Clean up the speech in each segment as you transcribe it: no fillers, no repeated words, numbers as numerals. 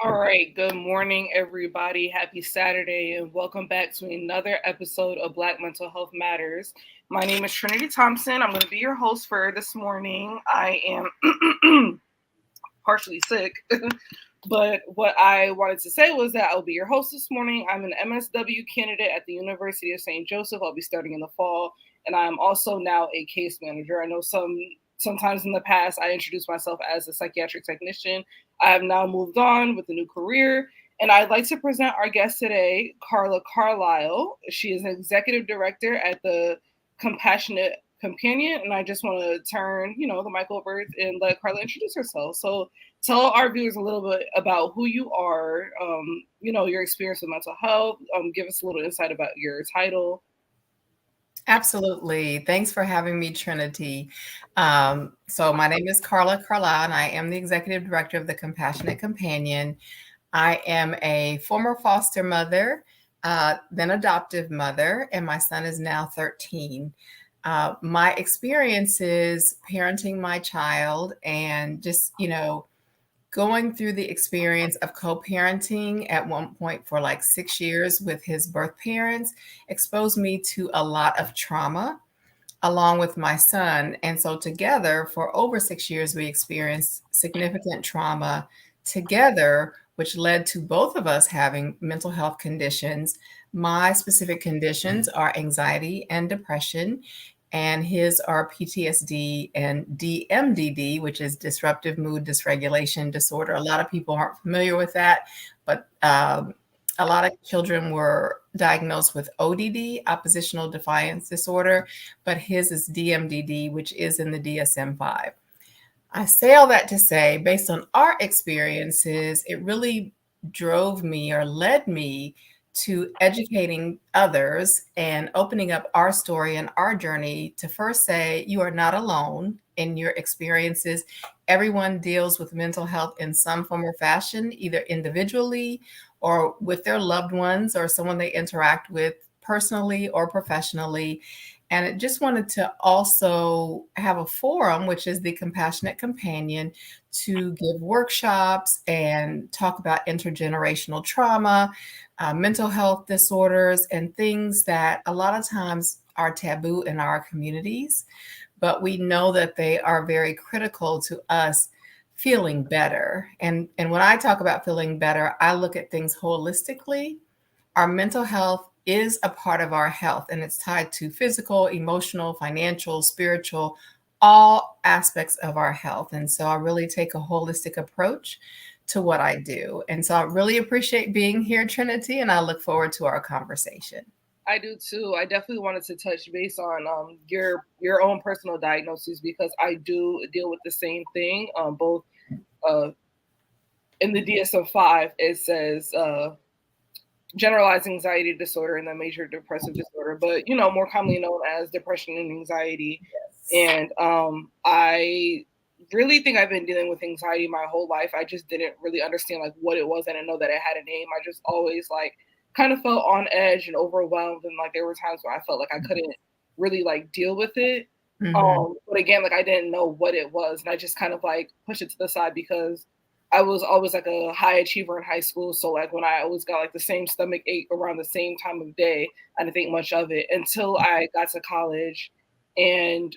All right, good morning, everybody. Happy Saturday, and welcome back to another episode of Black Mental Health Matters. My name is Trinity Thompson. I'm going to be your host for this morning. I am partially sick, but what I wanted to say was that I'll be your host this morning. I'm an MSW candidate at the University of St. Joseph. I'll be starting in the fall, and I'm also now a case manager. I know sometimes in the past I introduced myself as a psychiatric technician. I have now moved on with a new career, and I'd like to present our guest today, Carla Carlisle. She is an executive director at the Compassionate Companion, and I just want to turn, the mic over and let Carla introduce herself. So tell our viewers a little bit about who you are, your experience with mental health. Give us a little insight about your title. Absolutely. Thanks for having me, Trinity. So my name is Carla Carlisle, and I am the executive director of the Compassionate Companion. I am a former foster mother, then adoptive mother, and my son is now 13. My experiences parenting my child and just, going through the experience of co-parenting at one point for like 6 years with his birth parents exposed me to a lot of trauma along with my son. And so together for over 6 years, we experienced significant trauma together, which led to both of us having mental health conditions. My specific conditions are anxiety and depression, and his are PTSD and DMDD, which is disruptive mood dysregulation disorder. A lot of people aren't familiar with that, but a lot of children were diagnosed with ODD, oppositional defiance disorder, but his is DMDD, which is in the DSM-5. I say all that to say, based on our experiences, it really drove me or led me to educating others and opening up our story and our journey to first say, you are not alone in your experiences. Everyone deals with mental health in some form or fashion, either individually or with their loved ones or someone they interact with personally or professionally. And it just wanted to also have a forum, which is the Compassionate Companion, to give workshops and talk about intergenerational trauma, mental health disorders, and things that a lot of times are taboo in our communities. But we know that they are very critical to us feeling better. And when I talk about feeling better, I look at things holistically. Our mental health is a part of our health, and it's tied to physical, emotional, financial, spiritual, all aspects of our health. And so I really take a holistic approach to what I do. And so I really appreciate being here, Trinity, and I look forward to our conversation. I do too. I definitely wanted to touch base on your own personal diagnoses because I do deal with the same thing. Both uh, in the DSM-5 it says generalized anxiety disorder and then major depressive disorder, but more commonly known as depression and anxiety. And I really think I've been dealing with anxiety my whole life. I just didn't really understand like what it was. I didn't know that it had a name. I just always like kind of felt on edge and overwhelmed, and like there were times where I felt like I couldn't really like deal with it. Mm-hmm. But again, like I didn't know what it was, and I just kind of like pushed it to the side because I was always like a high achiever in high school. So like when I always got like the same stomach ache around the same time of day, I didn't think much of it until I got to college, and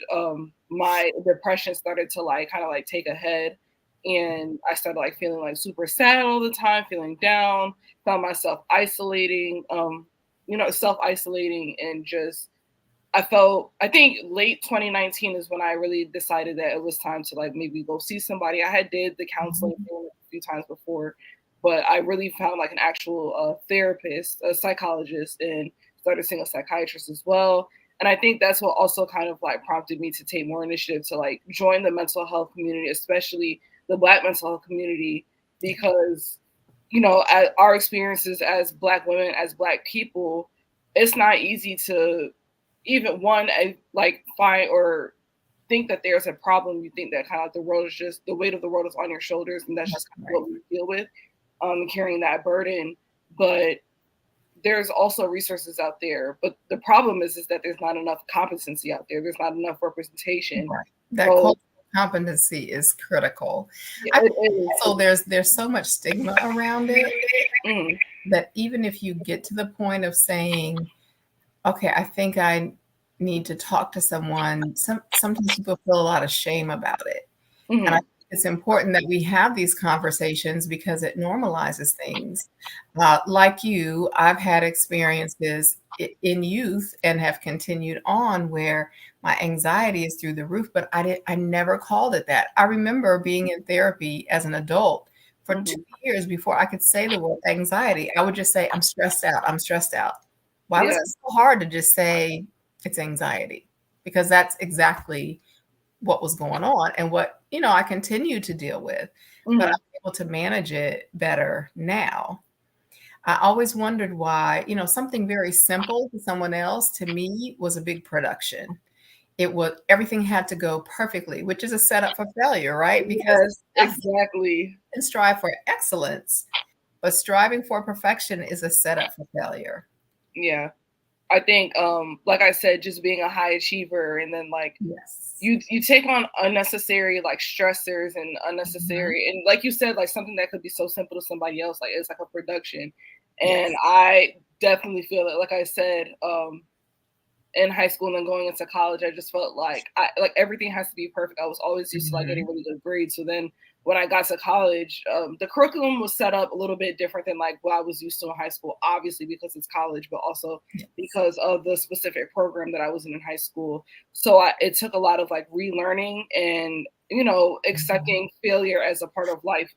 my depression started to like kind of like take a head, and I started like feeling like super sad all the time, feeling down, found myself isolating, self isolating, and just I think late 2019 is when I really decided that it was time to like maybe go see somebody. I had did the counseling thing a few times before, but I really found like an actual therapist, a psychologist, and started seeing a psychiatrist as well. And I think that's what also kind of like prompted me to take more initiative to like join the mental health community, especially the Black mental health community, because our experiences as Black women, as Black people, it's not easy to even one like find or think that there's a problem. You think that kind of like the world is just the weight of the world is on your shoulders, and that's That's just kind of right. what we deal with, carrying that burden. But there's also resources out there. But the problem is that there's not enough competency out there. There's not enough representation. Right. That So cultural competency is critical. Yeah, I it is. So there's so much stigma around it Mm, that even if you get to the point of saying, okay, I think I need to talk to someone, sometimes people feel a lot of shame about it. And I mm, think it's important that we have these conversations because it normalizes things. Like you, I've had experiences in youth and have continued on where my anxiety is through the roof, but I never called it that. I remember being in therapy as an adult for 2 mm. years before I could say the word anxiety. I would just say, I'm stressed out. I'm stressed out. Why was Yeah. it so hard to just say it's anxiety? Because that's exactly what was going on and what, I continue to deal with, but Mm, I'm able to manage it better now. I always wondered why, something very simple to someone else, to me, was a big production. Everything had to go perfectly, which is a setup for failure, right? Because yes, exactly. can strive for excellence, but striving for perfection is a setup for failure. Yeah. I think, like I said, just being a high achiever and then like Yes. you take on unnecessary like stressors and Mhm. unnecessary and like you said, like something that could be so simple to somebody else, like it's like a production. And Yes. I definitely feel it. Like I said, in high school and then going into college, I just felt like everything has to be perfect. I was always used to like getting Mhm. really good grades. So then when I got to college, the curriculum was set up a little bit different than like what I was used to in high school, obviously because it's college, but also Yes. because of the specific program that I was in high school. So it took a lot of like relearning and, Mhm. accepting failure as a part of life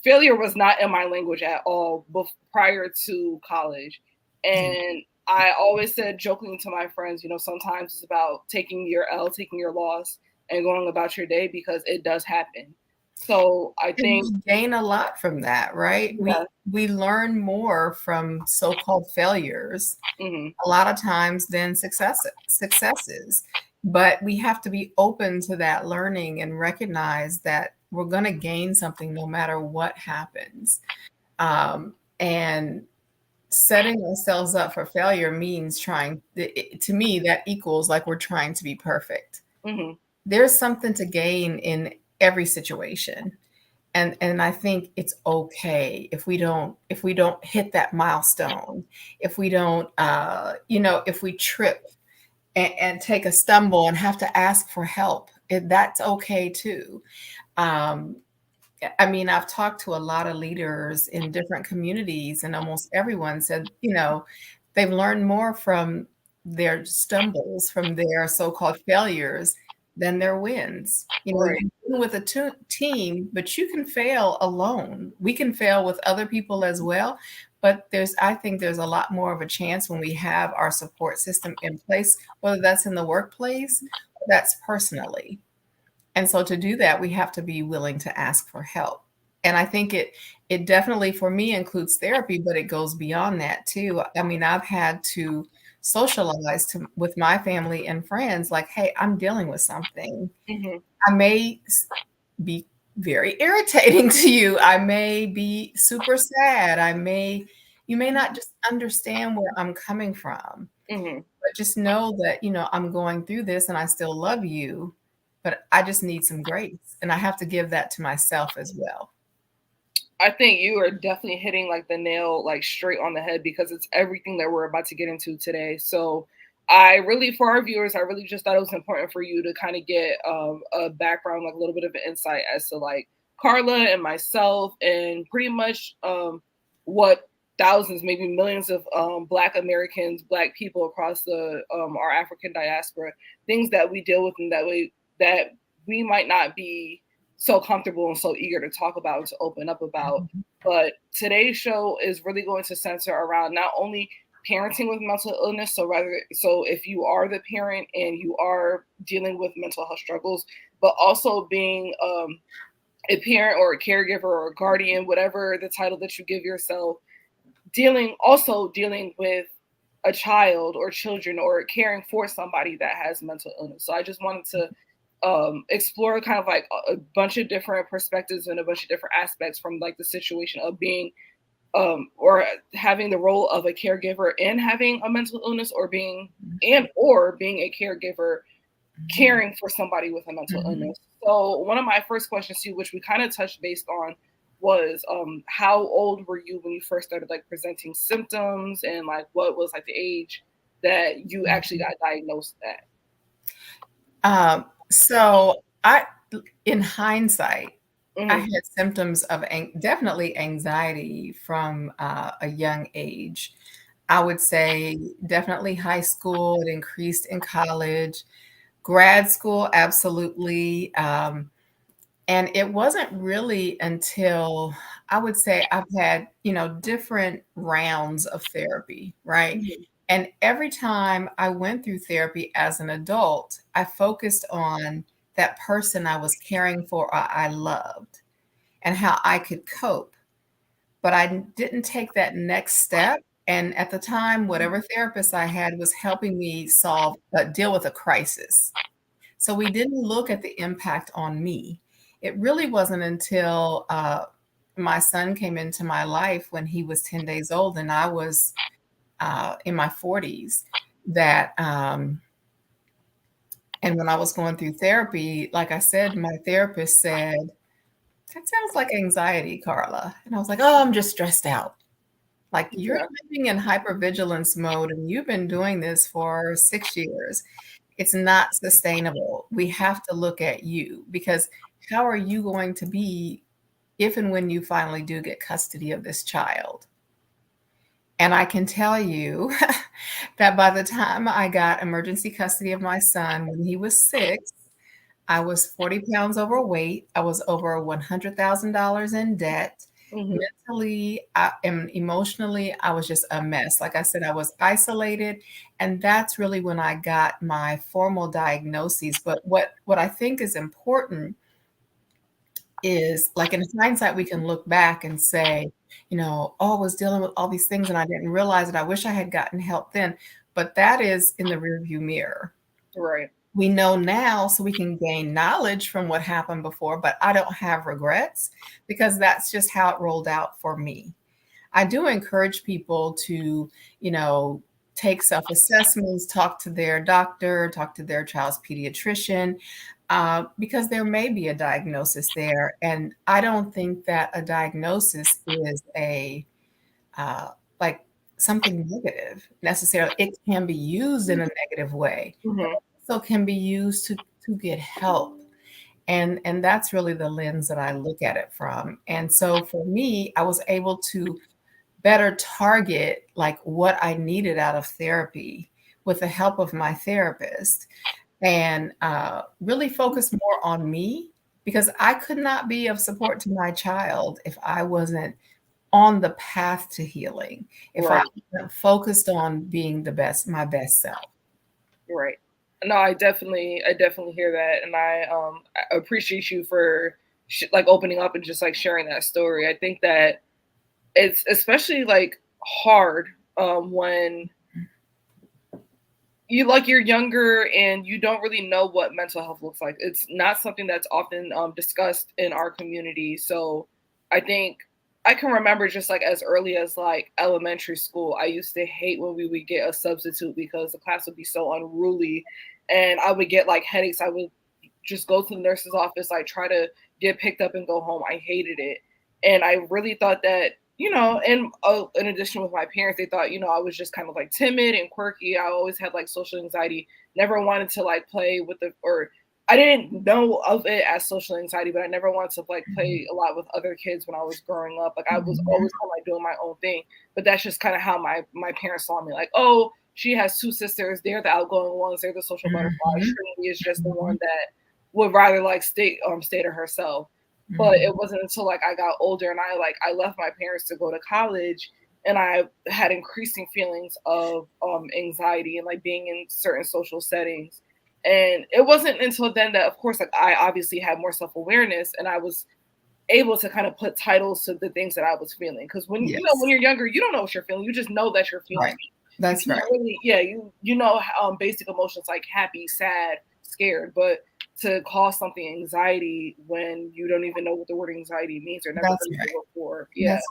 failure was not in my language at all prior to college. Yeah. And I always said jokingly to my friends, sometimes it's about taking your L, taking your loss, and going about your day because it does happen. So I And think, we gain a lot from that, right? yeah, We learn more from so-called failures hmm a lot of times than successes. But we have to be open to that learning and recognize that we're going to gain something no matter what happens. And setting ourselves up for failure means to me, that equals like we're trying to be perfect. hmm There's something to gain in every situation. And I think it's okay if we don't hit that milestone, if we don't if we trip and take a stumble and have to ask for help, that's okay too. um, I mean, I've talked to a lot of leaders in different communities, and almost everyone said, they've learned more from their stumbles, from their so-called failures, than their wins. right. You're dealing with a team, but you can fail alone. We can fail with other people as well, but I think there's a lot more of a chance when we have our support system in place, whether that's in the workplace or that's personally. And so to do that, we have to be willing to ask for help. And I think it definitely for me includes therapy, but it goes beyond that too. I mean, I've had to socialize with my family and friends like, hey, I'm dealing with something. hmm I may be very irritating to you. I may be super sad. You may not just understand where I'm coming from. hmm But just know that, I'm going through this and I still love you, but I just need some grace. And I have to give that to myself as well. I think you are definitely hitting like the nail like straight on the head because it's everything that we're about to get into today. So I really, for our viewers, I really just thought it was important for you to kind of get a background, like a little bit of an insight as to like Carla and myself and pretty much what thousands, maybe millions of Black Americans, Black people across the our African diaspora, things that we deal with and that we might not be so comfortable and so eager to talk about and to open up about. Mhm. But today's show is really going to center around not only parenting with mental illness, so if you are the parent and you are dealing with mental health struggles, but also being a parent or a caregiver or a guardian, whatever the title that you give yourself, dealing with a child or children or caring for somebody that has mental illness. So I just wanted to explore kind of like a bunch of different perspectives and a bunch of different aspects from like the situation of being or having the role of a caregiver and having a mental illness or being a caregiver caring for somebody with a mental Mhm. illness. So one of my first questions to you, which we kind of touched based on, was how old were you when you first started like presenting symptoms, and like what was like the age that you actually got diagnosed at? So in hindsight, I Hmm. had symptoms of definitely anxiety from a young age. I would say definitely high school, it increased in college, grad school, absolutely. And it wasn't really until I would say I've had, different rounds of therapy, right? Hmm. And every time I went through therapy as an adult, I focused on that person I was caring for or I loved and how I could cope. But I didn't take that next step. And at the time, whatever therapist I had was helping me deal with a crisis. So we didn't look at the impact on me. It really wasn't until my son came into my life when he was 10 days old and I was in my 40s that, and when I was going through therapy, like I said, my therapist said, that sounds like anxiety, Carla. And I was like, oh, I'm just stressed out. Like you're Yeah. living in hypervigilance mode and you've been doing this for 6 years. It's not sustainable. We have to look at you because how are you going to be if and when you finally do get custody of this child? And I can tell you that by the time I got emergency custody of my son when he was 6, I was 40 pounds overweight. I was over $100,000 in debt. Hmm. Mentally and emotionally, I was just a mess. Like I said, I was isolated. And that's really when I got my formal diagnoses. But what I think is important is like in hindsight, we can look back and say, oh, I was dealing with all these things and I didn't realize it. I wish I had gotten help then. But that is in the rearview mirror. Right. We know now so we can gain knowledge from what happened before, but I don't have regrets because that's just how it rolled out for me. I do encourage people to, you know, take self assessments, talk to their doctor, talk to their child's pediatrician, because there may be a diagnosis there. And I don't think that a diagnosis is uh, like something negative necessarily. It can be used in a negative way, but Hmm. it also can be used to get help. And that's really the lens that I look at it from. And so for me, I was able to better target like what I needed out of therapy with the help of my therapist and really focus more on me because I could not be of support to my child if I wasn't on the path to healing, if I Right. wasn't focused on being my best self. Right. No, I definitely hear that, and I appreciate you for like opening up and just like sharing that story. I think that it's especially like hard when you're younger and you don't really know what mental health looks like. It's not something that's often discussed in our community. So I think I can remember just like as early as like elementary school, I used to hate when we would get a substitute because the class would be so unruly, and I would get like headaches. I would just go to the nurse's office, like try to get picked up and go home. I hated it. And I really thought that, and in addition with my parents, they thought, I was just kind of like timid and quirky. I always had like social anxiety, never wanted to like play with or I didn't know of it as social anxiety, but I never wanted to like Mhm. play a lot with other kids when I was growing up. Like I was Mhm. always kind of like doing my own thing, but that's just kind of how my parents saw me. Like, oh, she has two sisters. They're the outgoing ones. They're the social butterflies. Mhm. Trinity is just the one Mhm. that would rather like stay to herself. But Mhm. it wasn't until like I got older and I left my parents to go to college, and I had increasing feelings of anxiety and like being in certain social settings. And it wasn't until then that of course like I obviously had more self-awareness and I was able to kind of put titles to the things that I was feeling. Because when Yes. you're younger, you don't know what you're feeling. You just know that you're feeling Right. it. You That's can't right. really, yeah, basic emotions like happy, sad, scared, but to cause something anxiety when you don't even know what the word anxiety means or never That's heard of right. it before. Yeah. That's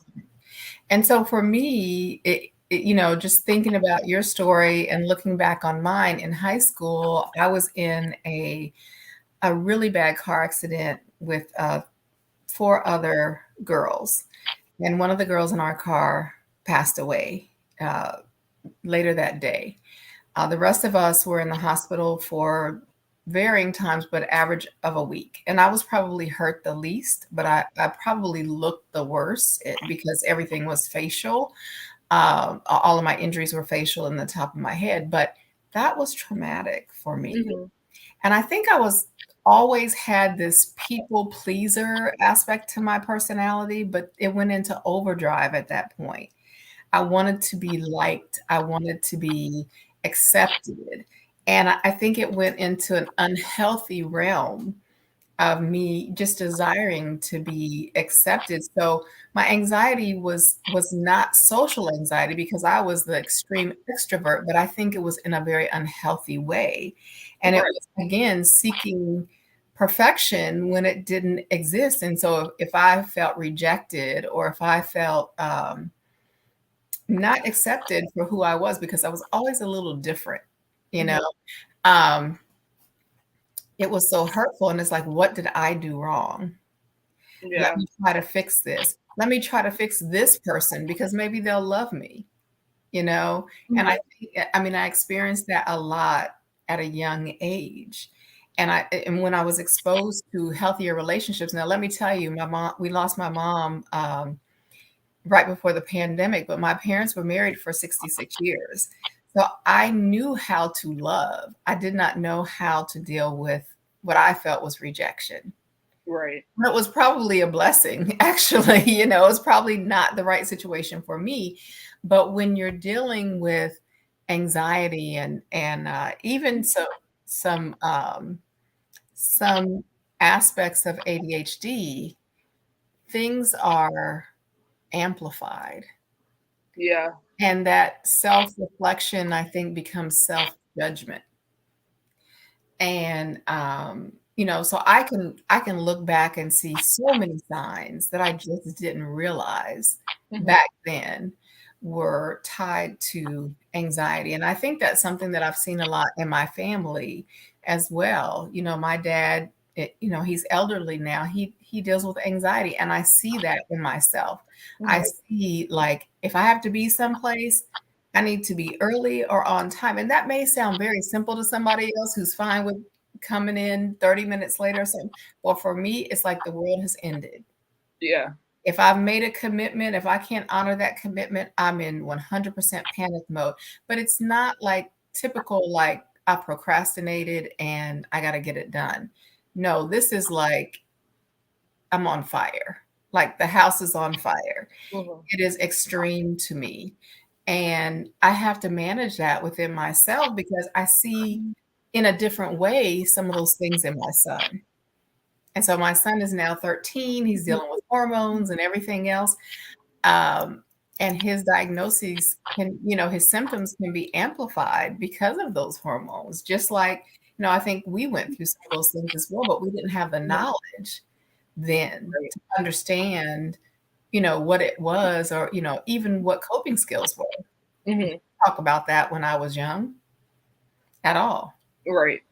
And so for me, just thinking about your story and looking back on mine in high school, I was in a really bad car accident with four other girls. And one of the girls in our car passed away uh, later that day. The rest of us were in the hospital for varying times, but average of a week. And I was probably hurt the least, but I probably looked the worst because everything was facial. All of my injuries were facial in the top of my head, but that was traumatic for me. Mm-hmm. And I think I was always had this people pleaser aspect to my personality, but it went into overdrive at that point. I wanted to be liked. I wanted to be accepted. And I think it went into an unhealthy realm of me just desiring to be accepted. So my anxiety was not social anxiety because I was the extreme extrovert, but I think it was in a very unhealthy way. And it Right. was again seeking perfection when it didn't exist. And so if I felt rejected or if I felt not accepted for who I was, because I was always a little different, you know, um, it was so hurtful. And it's like, what did I do wrong? Let Yeah. me try to fix this. Let me try to fix this person because maybe they'll love me, you know? And Mm-hmm. I mean, I experienced that a lot at a young age. And when I was exposed to healthier relationships, now let me tell you, we lost my mom right before the pandemic, but my parents were married for 66 years. So I knew how to love. I did not know how to deal with what I felt was rejection. Right. It was probably a blessing, actually. It was probably not the right situation for me. But when you're dealing with anxiety and even some aspects of ADHD, things are amplified. Yeah. And that self-reflection, I think, becomes self-judgment. And so I can look back and see so many signs that I just didn't realize Mm-hmm. back then were tied to anxiety. And I think that's something that I've seen a lot in my family as well. My dad, he's elderly now. He deals with anxiety, and I see that in myself. I Mm-hmm. see, like, if I have to be someplace, I need to be early or on time. And that may sound very simple to somebody else who's fine with coming in 30 minutes later or something. But for me, it's like the world has ended. Yeah. If I've made a commitment, if I can't honor that commitment, I'm in 100% panic mode. But it's not like typical, like I procrastinated and I got to get it done. No, this is like I'm on fire. Like the house is on fire. Mm-hmm. It is extreme to me. And I have to manage that within myself because I see in a different way some of those things in my son. And so my son is now 13. He's dealing with hormones and everything else. Um, and his diagnoses his symptoms can be amplified because of those hormones. Just like, I think we went through some of those things as well, but we didn't have the knowledge then Right. to understand what it was, or, even what coping skills were. Mm-hmm. Talk about that when I was young at all. Right.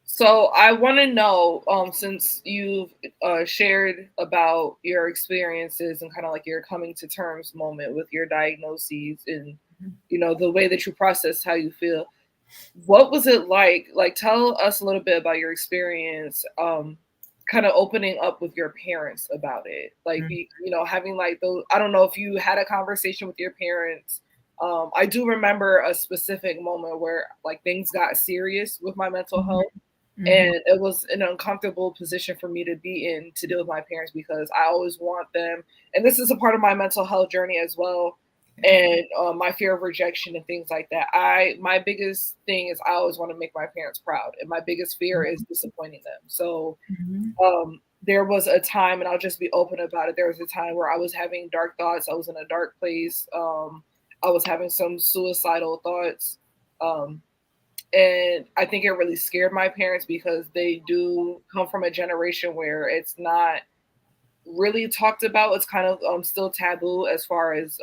So I want to know, since you've shared about your experiences and kind of like your coming to terms moment with your diagnoses and the way that you process how you feel, what was it like? Like, tell us a little bit about your experience, kind of opening up with your parents about it. Like, Mhm. having like those. I don't know if you had a conversation with your parents. I do remember a specific moment where like things got serious with my mental Mhm. health, Mhm. and it was an uncomfortable position for me to be in to deal with my parents because I always want them, and this is a part of my mental health journey as well, Yeah. and my fear of rejection and things like that. My biggest thing is I always want to make my parents proud, and my biggest fear is disappointing them. So Mhm. there was a time, and I'll just be open about it. There was a time where I was having dark thoughts. I was in a dark place. I was having some suicidal thoughts. Um, and I think it really scared my parents because they do come from a generation where it's not really talked about. It's kind of still taboo as far as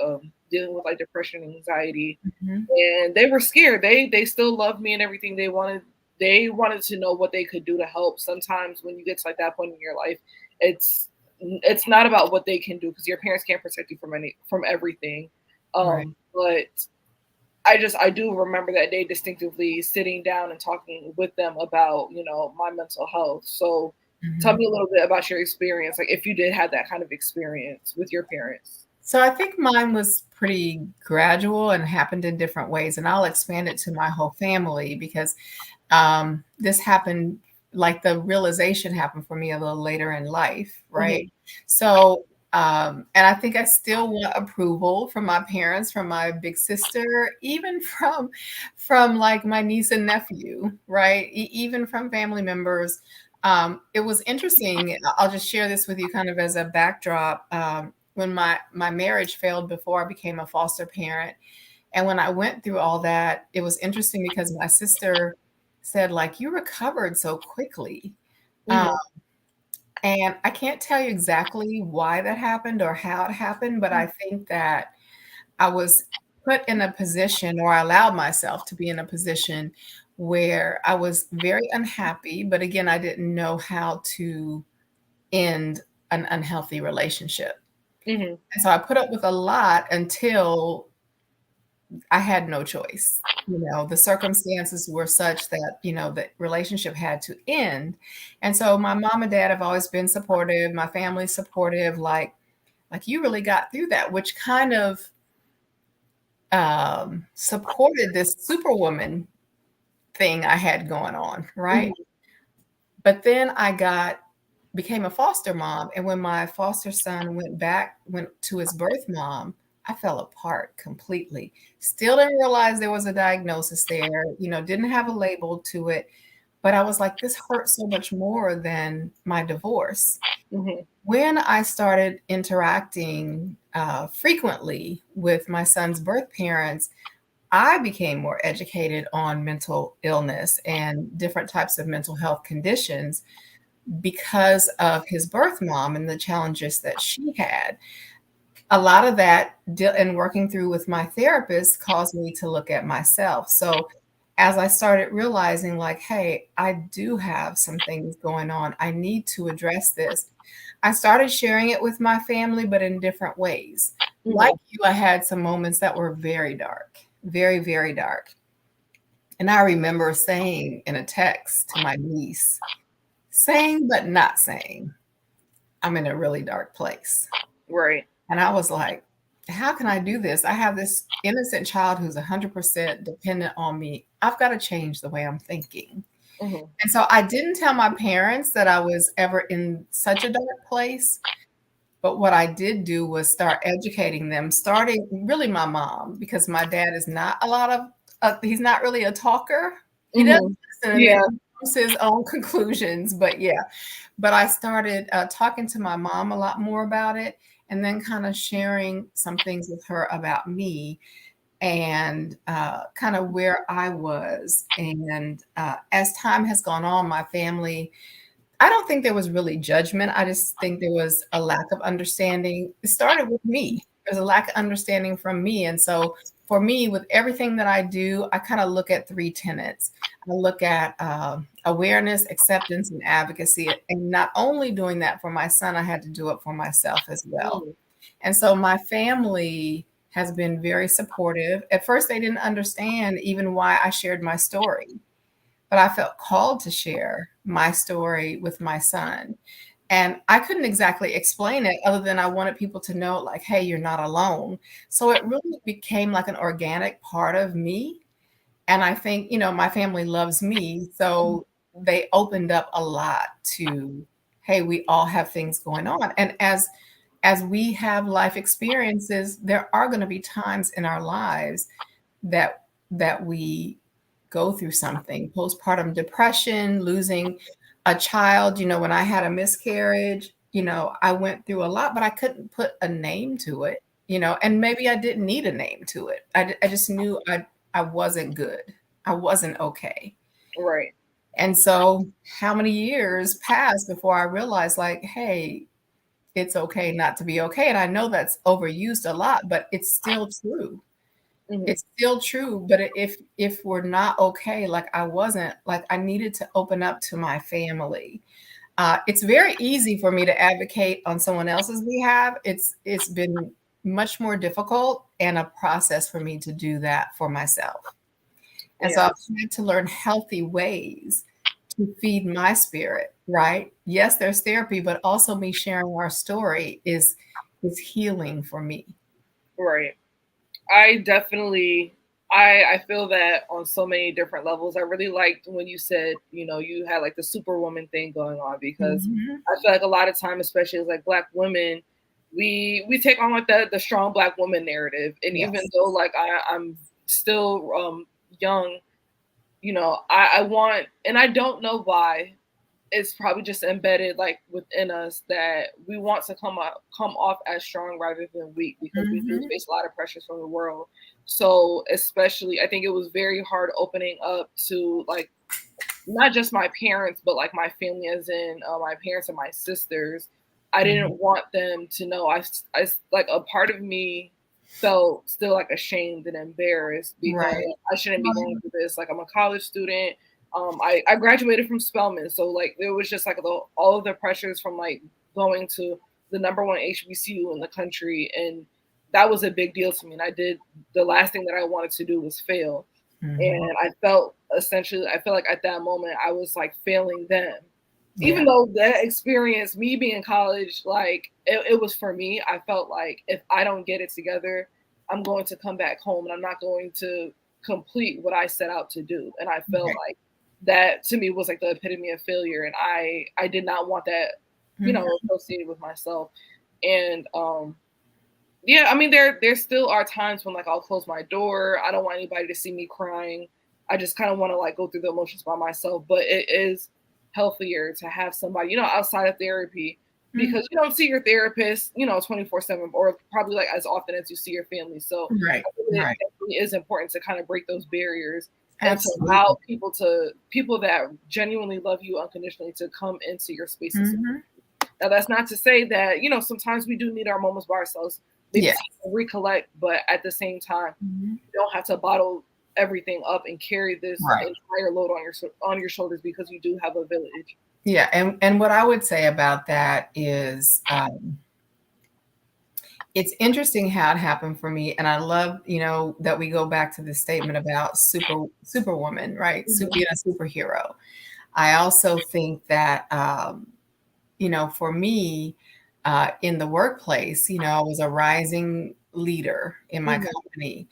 dealing with like depression and anxiety. Mhm. And they were scared. They still loved me and everything. They wanted to know what they could do to help. Sometimes when you get to like that point in your life, it's not about what they can do because your parents can't protect you from everything. Right. But I do remember that day distinctively sitting down and talking with them about, my mental health. So tell Mhm. me a little bit about your experience, like if you did have that kind of experience with your parents. So I think mine was pretty gradual and happened in different ways, and I'll expand it to my whole family because this happened like the realization happened for me a little later in life, right? Hmm. So, and I think I still want approval from my parents, from my big sister, even from like my niece and nephew, right? Even from family members. It was interesting. I'll just share this with you kind of as a backdrop. When my marriage failed before I became a foster parent, and when I went through all that, it was interesting because my sister said, like, "You recovered so quickly." Um, Hmm. and I can't tell you exactly why that happened or how it happened, but I think that I was put in a position, or I allowed myself to be in a position where I was very unhappy, but again, I didn't know how to end an unhealthy relationship. Hmm. And so I put up with a lot until I had no choice. The circumstances were such that, the relationship had to end. And so my mom and dad have always been supportive, my family's supportive, like you really got through that, which kind of supported this superwoman thing I had going on, right? Hmm. But then became a foster mom, and when my foster son went to his birth mom, I fell apart completely. Still didn't realize there was a diagnosis there, didn't have a label to it, but I was like, this hurts so much more than my divorce. Hmm. When I started interacting frequently with my son's birth parents, I became more educated on mental illness and different types of mental health conditions because of his birth mom and the challenges that she had. A lot of that and working through with my therapist caused me to look at myself. So as I started realizing, like, hey, I do have some things going on, I need to address this. I started sharing it with my family, but in different ways. Like Hmm. you, I had some moments that were very dark, very, very dark. And I remember saying in a text to my niece, saying but not saying, I'm in a really dark place. Right. And I was like, how can I do this? I have this innocent child who's 100% dependent on me. I've got to change the way I'm thinking. Hmm. And so I didn't tell my parents that I was ever in such a dark place. But what I did do was start educating them, starting really my mom, because my dad is not he's not really a talker. He does Hmm. listen and then Yeah. he comes to his own conclusions. But yeah, but I started talking to my mom a lot more about it and then kind of sharing some things with her about me and kind of where I was. And as time has gone on, my family, I don't think there was really judgment. I just think there was a lack of understanding. It started with me. There's a lack of understanding from me. And so for me, with everything that I do, I kind of look at three tenets. I look at awareness, acceptance, and advocacy. And not only doing that for my son, I had to do it for myself as well. Hmm. And so my family has been very supportive. At first, they didn't understand even why I shared my story, but I felt called to share my story with my son. And I couldn't exactly explain it other than I wanted people to know, like, hey, you're not alone. So it really became like an organic part of me. And I think, my family loves me. So they opened up a lot to, hey, we all have things going on. And as we have life experiences, there are going to be times in our lives that we go through something, postpartum depression, losing a child. When I had a miscarriage, I went through a lot, but I couldn't put a name to it, and maybe I didn't need a name to it. I just knew I wasn't good. I wasn't okay. Right. And so how many years passed before I realized, like, hey, it's okay not to be okay. And I know that's overused a lot, but it's still true. Mhm. It's still true. But if we're not okay, like I wasn't, like I needed to open up to my family. It's very easy for me to advocate on someone else's behalf. It's been much more difficult and a process for me to do that for myself. And so Yeah. I've had to learn healthy ways to feed my spirit, right? Yes, there's therapy, but also me sharing our story is healing for me. Right. I definitely I feel that on so many different levels. I really liked when you said, you had like the superwoman thing going on, because Mhm. I feel like a lot of time, especially as like black women, we take on like the strong black woman narrative. And even Yes. though like I'm still young, I want, and I don't know why, it's probably just embedded like within us that we want to come off as strong rather than weak, because we do Mhm. face a lot of pressures from the world. So especially, I think it was very hard opening up to like not just my parents, but like my family, as in my parents and my sisters. I Mhm. didn't want them to know. I like a part of me felt still like ashamed and embarrassed because Right. I shouldn't be going through this. Like I'm a college student. I graduated from Spelman, so like there was just like all of the pressures from like going to the number one HBCU in the country, and that was a big deal to me. And I did, the last thing that I wanted to do was fail. Mhm. And I felt essentially, I feel like at that moment I was like failing them. Even Yeah. though that experience, me being in college, like it was for me, I felt like if I don't get it together, I'm going to come back home and I'm not going to complete what I set out to do. And I felt Right. like that to me was like the epitome of failure. And I did not want that, Mhm. associated with myself. And yeah, I mean there still are times when like I'll close my door. I don't want anybody to see me crying. I just kind of want to like go through the emotions by myself. But it is healthier to have somebody, outside of therapy, because Mhm. you don't see your therapist, 24/7, or probably like as often as you see your family. So Right. I think it Right. definitely is important to kind of break those barriers and to Absolutely. allow people that genuinely love you unconditionally to come into your space and support. Mhm. Now, that's not to say that, sometimes we do need our moments by ourselves, maybe Yeah. to recollect, but at the same time, Mhm. you don't have to bottle everything up and carry this Right. entire load on your shoulders, because you do have a village. Yeah, and what I would say about that is, it's interesting how it happened for me, and I love, that we go back to the statement about superwoman, right? Mhm. Being a superhero. I also think that, for me, in the workplace, I was a rising leader in my Mhm. company.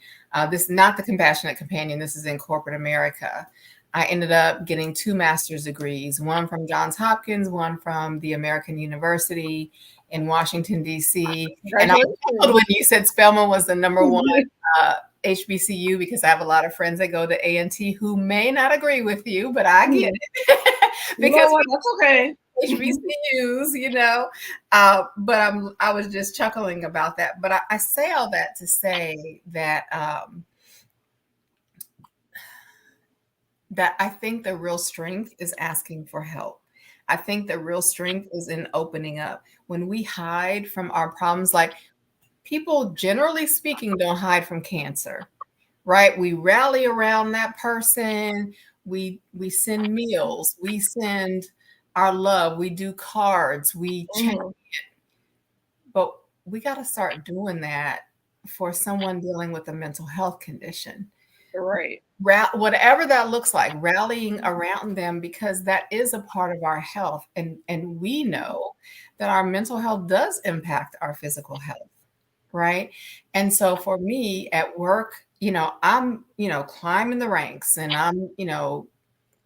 This is not the Compassionate Companion. This is in corporate America. I ended up getting 2 master's degrees, one from Johns Hopkins, one from the American University in Washington, D.C. And I chuckled Congratulations. when you said Spelman was the number one uh, HBCU, because I have a lot of friends that go to A&T who may not agree with you, but I get Mhm. it. You know Because what? That's okay. HBCUs, but I was just chuckling about that. But I say all that to say that I think the real strength is asking for help. I think the real strength is in opening up. When we hide from our problems, like people, generally speaking, don't hide from cancer, right? We rally around that person. We send meals. We send our love. We do cards. We check. Mhm. But we got to start doing that for someone dealing with a mental health condition. Right. Whatever that looks like, rallying around them, because that is a part of our health. And we know that our mental health does impact our physical health, right? And so for me at work, I'm, climbing the ranks, and I'm,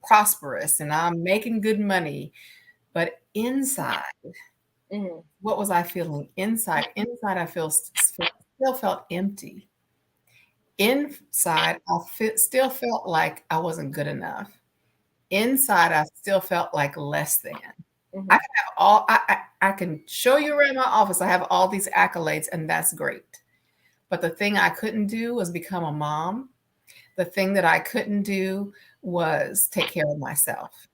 prosperous, and I'm making good money. But inside, Mhm. what was I feeling inside? Inside, I still felt empty. Inside, still felt like I wasn't good enough. Inside, I still felt like less than. I Mhm. can have I can show you around my office. I have all these accolades, and that's great. But the thing I couldn't do was become a mom. The thing that I couldn't do was take care of myself.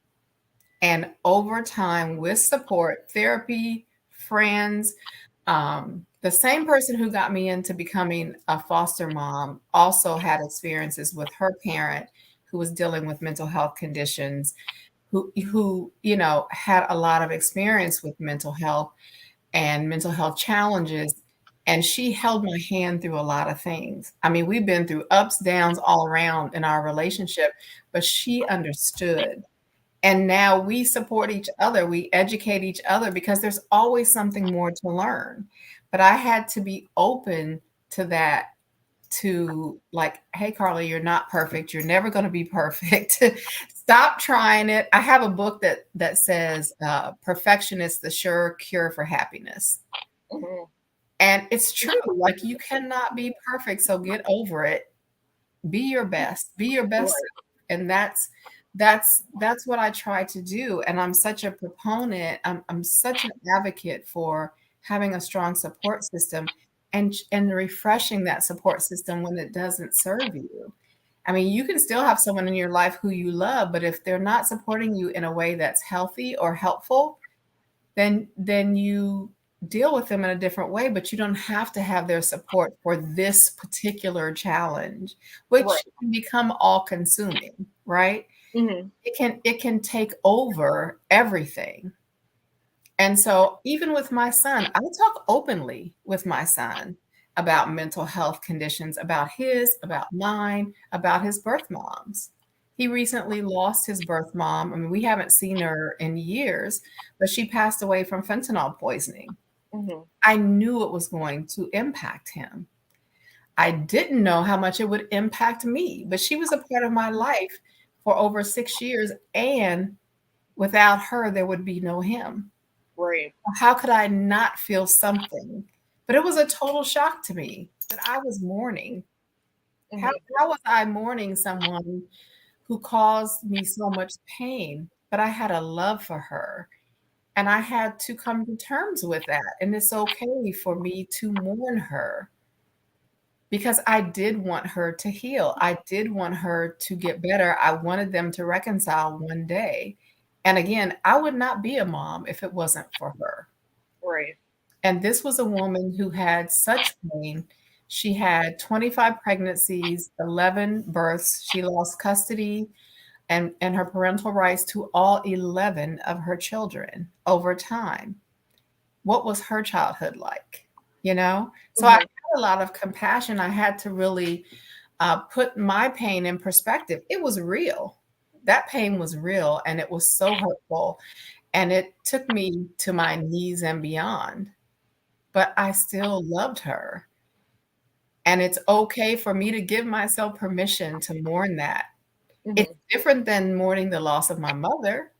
And over time, with support, therapy, friends. The same person who got me into becoming a foster mom also had experiences with her parent who was dealing with mental health conditions, who had a lot of experience with mental health and mental health challenges. And she held my hand through a lot of things. I mean, we've been through ups, downs all around in our relationship, but she understood. And now we support each other, we educate each other because there's always something more to learn. But I had to be open to that, to like, hey, Carla, you're not perfect. You're never going to be perfect. Stop trying it. I have a book that says perfection is the sure cure for happiness. Mm-hmm. And it's true. Like, you cannot be perfect. So get over it. Be your best. Be your best. Right. And that's what I try to do. And I'm such a proponent. I'm such an advocate for having a strong support system and refreshing that support system when it doesn't serve you. I mean, you can still have someone in your life who you love, but if they're not supporting you in a way that's healthy or helpful, then you deal with them in a different way, but you don't have to have their support for this particular challenge, which Right. can become all consuming, right? Mm-hmm. It can take over everything. And so even with my son, I talk openly with my son about mental health conditions, about mine, about his birth moms. He recently lost his birth mom. I mean, we haven't seen her in years, but she passed away from fentanyl poisoning. Mm-hmm. I knew it was going to impact him. I didn't know how much it would impact me, but she was a part of my life for over 6 years. And without her, there would be no him. Right. How could I not feel something? But it was a total shock to me that I was mourning. How, Mm-hmm. how was I mourning someone who caused me so much pain? But I had a love for her. And I had to come to terms with that. And it's okay for me to mourn her because I did want her to heal. I did want her to get better. I wanted them to reconcile one day. And again, I would not be a mom if it wasn't for her. Right. And this was a woman who had such pain. She had 25 pregnancies, 11 births. She lost custody and her parental rights to all 11 of her children over time. What was her childhood like? You know? So I Mm-hmm. had a lot of compassion. I had to really put my pain in perspective. It was real. That pain was real and it was so hurtful. And it took me to my knees and beyond, but I still loved her. And it's okay for me to give myself permission to mourn that. It's Mm-hmm. different than mourning the loss of my mother.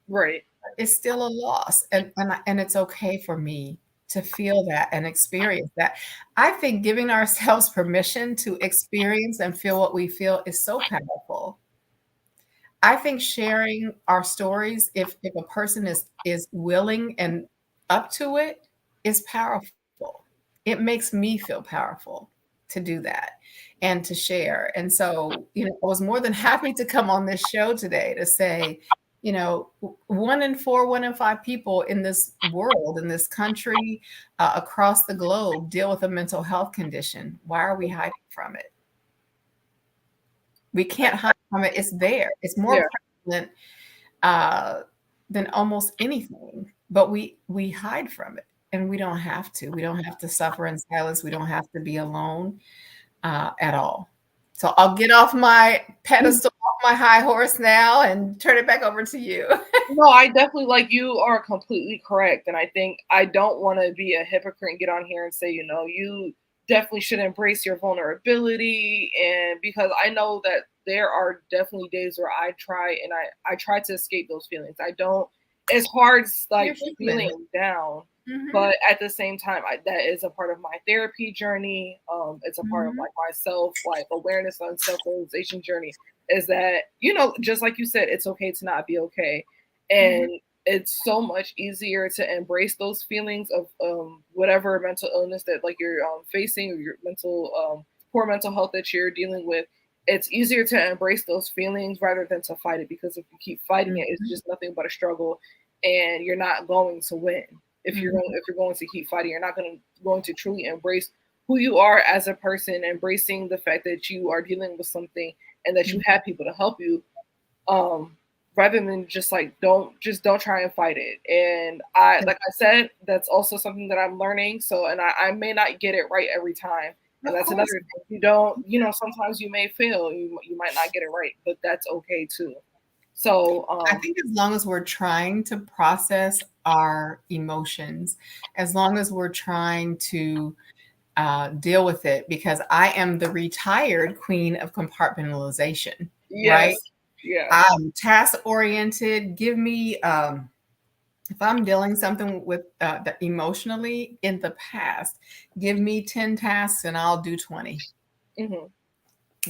Right. It's still a loss. And it's okay for me to feel that and experience that. I think giving ourselves permission to experience and feel what we feel is so powerful. I think sharing our stories, if a person is willing and up to it, is powerful. It makes me feel powerful to do that and to share. And so, I was more than happy to come on this show today to say, 1 in 4, 1 in 5 people in this world, in this country, across the globe, deal with a mental health condition. Why are we hiding from it? We can't hide from it. It's there. It's more Yeah. prevalent uh, than almost anything, but we hide from it, and we don't have to. We don't have to suffer in silence. We don't have to be alone at all. So I'll get off my pedestal, off my high horse now, and turn it back over to you. No, I definitely like you are completely correct. And I think I don't want to be a hypocrite and get on here and say, you definitely should embrace your vulnerability. And because I know that there are definitely days where I try and I try to escape those feelings. I don't, it's hard You're like human. feeling down. Mhm, But at the same time, that is a part of my therapy journey. It's a part of mhm, like my self, like awareness and self realization journey. Is that just like you said, it's okay to not be okay, mhm, and it's so much easier to embrace those feelings of whatever mental illness that like you're facing or your mental poor mental health that you're dealing with. It's easier to embrace those feelings rather than to fight it, because if you keep fighting it, it's mhm. just nothing but a struggle and you're not going to win. if you're going to keep fighting. You're not going to truly embrace who you are as a person, embracing the fact that you are dealing with something and that you have people to help you. Um, Rather than just like don't try and fight it. And like I said, that's also something that I'm learning. So, and I may not get it right every time. And Of that's another course. thing. You don't, sometimes you may fail. You might not get it right, but that's okay too. So, I think as long as we're trying to process our emotions, as long as we're trying to deal with it, because I am the retired queen of compartmentalization, right? yes, yeah, I'm task oriented. Give me, if I'm dealing something with emotionally in the past, give me 10 tasks and I'll do 20. hmm,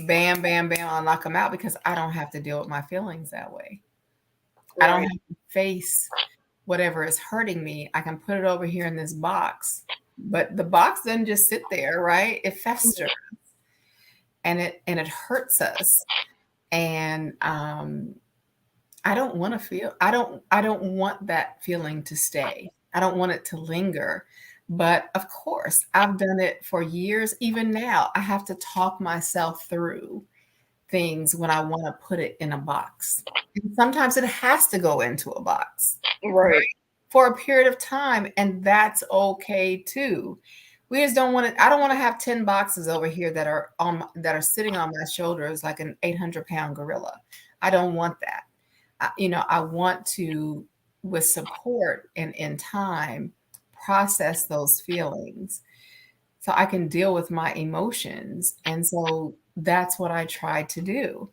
Bam, bam, bam. I'll knock them out because I don't have to deal with my feelings that way. I don't right, have to face whatever is hurting me. I can put it over here in this box, but the box doesn't just sit there, right? It festers mhm, and it hurts us. And I don't want to feel. I don't want that feeling to stay. I don't want it to linger. But of course, I've done it for years. Even now, I have to talk myself through things when I want to put it in a box. And sometimes it has to go into a box, right? right, For a period of time, and that's okay too. We just don't want to. I don't want to have 10 boxes over here that are sitting on my shoulders like an 800-pound gorilla. I don't want that. I want to, with support and in time, process those feelings so I can deal with my emotions. And so that's what I try to do.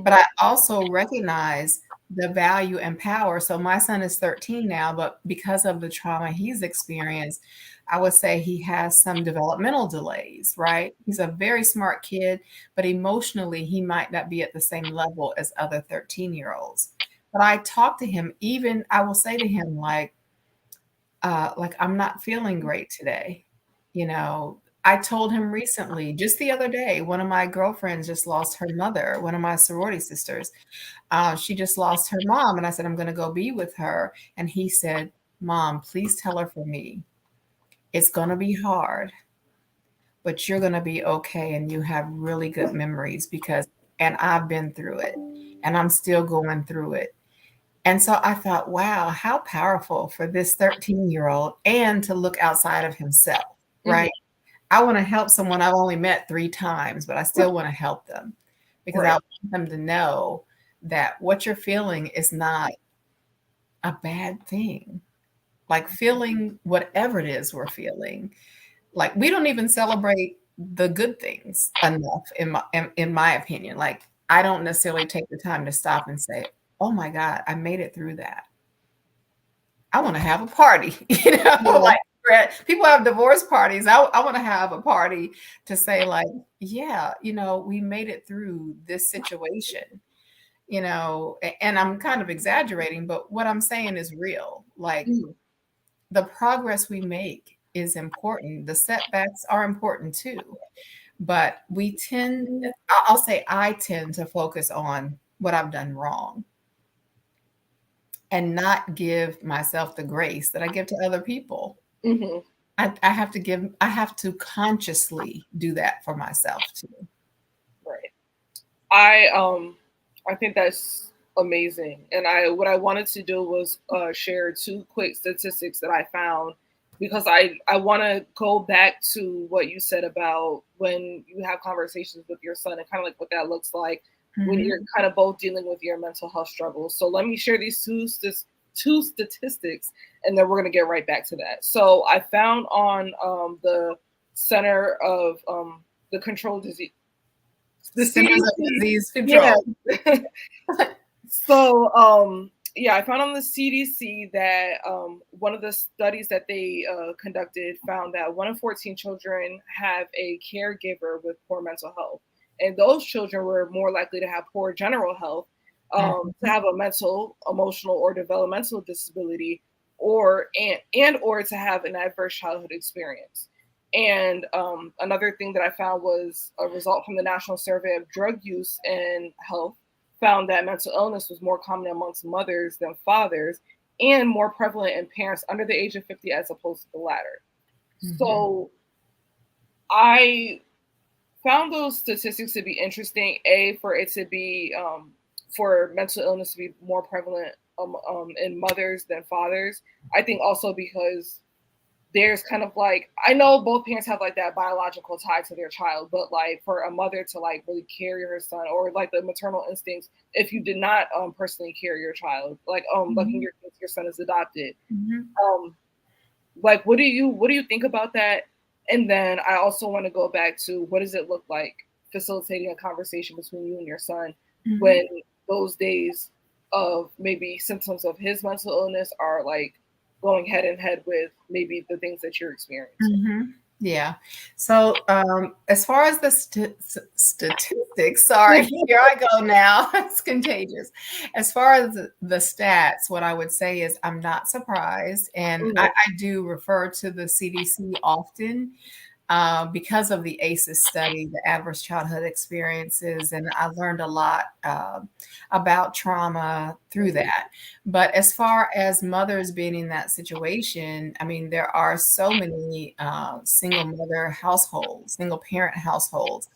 But hmm, I also recognize the value and power. So my son is 13 now, but because of the trauma he's experienced, I would say he has some developmental delays, right? He's a very smart kid, but emotionally, he might not be at the same level as other 13-year-olds. But I talk to him, even I will say to him, like I'm not feeling great today. I told him recently, just the other day, one of my girlfriends just lost her mother, one of my sorority sisters. She just lost her mom. And I said, I'm going to go be with her. And he said, Mom, please tell her for me. It's going to be hard, but you're going to be okay. And you have really good memories and I've been through it and I'm still going through it. And so I thought, wow, how powerful for this 13-year-old and to look outside of himself, hmm, right? I want to help someone I've only met 3 times, but I still want to help them because I right, want them to know that what you're feeling is not a bad thing. Like feeling whatever it is we're feeling, like we don't even celebrate the good things enough in my opinion. Like I don't necessarily take the time to stop and say, "Oh my God, I made it through that." I want to have a party, yeah, like people have divorce parties. I want to have a party to say, like, yeah, we made it through this situation, and I'm kind of exaggerating, but what I'm saying is real. Like mhm, the progress we make is important. The setbacks are important too. But I'll say I tend to focus on what I've done wrong and not give myself the grace that I give to other people. hmm, I have to consciously do that for myself too. right. I think that's amazing. And I what I wanted to do was share two quick statistics that I found because I want to go back to what you said about when you have conversations with your son and kind of like what that looks like when Mhm. you're kind of both dealing with your mental health struggles. So let me share these two statistics and then we're going to get right back to that. So I found on the Center of the Control Disease, the Centers of CDC. Disease Yeah. Control. So, yeah, I found on the CDC that one of the studies that they conducted found that 1 in 14 children have a caregiver with poor mental health. And those children were more likely to have poor general health, to Mhm. have a mental, emotional, or developmental disability, or to have an adverse childhood experience. And another thing that I found was a result from the National Survey of Drug Use and Health found that mental illness was more common amongst mothers than fathers, and more prevalent in parents under the age of 50 as opposed to the latter. So I found those statistics to be interesting. For it to be for mental illness to be more prevalent in mothers than fathers. I think also because there's kind of like, I know both parents have like that biological tie to their child, but like for a mother to like really carry her son, or like the maternal instincts, if you did not personally carry your child, like like in your case, your son is adopted. Like what do you think about that? And then I also want to go back to, what does it look like facilitating a conversation between you and your son when those days of maybe symptoms of his mental illness are like going head in head with maybe the things that you're experiencing. Yeah. So, as far as the statistics, sorry, here I go now. It's contagious. As far as the stats, what I would say is I'm not surprised. And I do refer to the CDC often because of the ACEs study, the adverse childhood experiences. And I learned a lot about trauma through that. But as far as mothers being in that situation, I mean, there are so many single mother households, single parent households.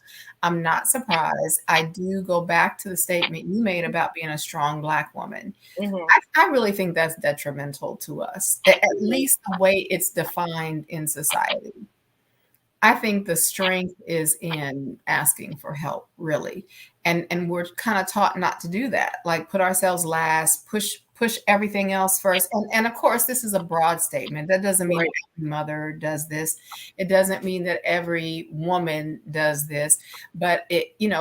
I'm not surprised. I do go back to the statement you made about being a strong Black woman. I really think that's detrimental to us, at least the way it's defined in society. I think the strength is in asking for help, really. And we're kind of taught not to do that, like put ourselves last, push everything else first. And of course, this is a broad statement. That doesn't mean every mother does this. It doesn't mean that every woman does this. But